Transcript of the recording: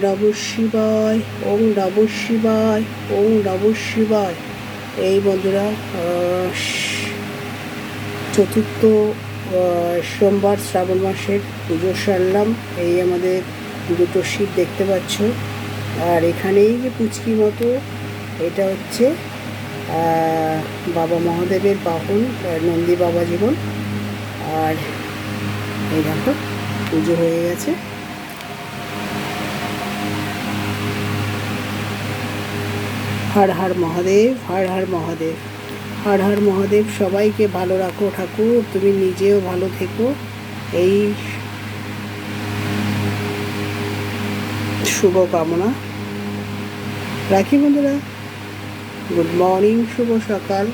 নমঃ শিবায়, ওং নমঃ শিবায়, ওং নমঃ শিবায়। এই বন্ধুরা চতুর্থ সোমবার শ্রাবণ মাসের পুজো সারলাম। এই আমাদের দুটো শিব দেখতে পাচ্ছ, আর এখানেই যে পুচকি মতো এটা হচ্ছে বাবা মহাদেবের বাহন, নন্দী বাবা জীবন। আর এই দেখো পুজো হয়ে গেছে। হর হর মহাদেব, হর হর মহাদেব, হর হর মহাদেব। সবাইকে ভালো রাখো ঠাকুর, তুমি নিজেও ভালো থেকো। এই শুভ কামনা রাখি বন্ধুরা। গুড মর্নিং, শুভ সকাল।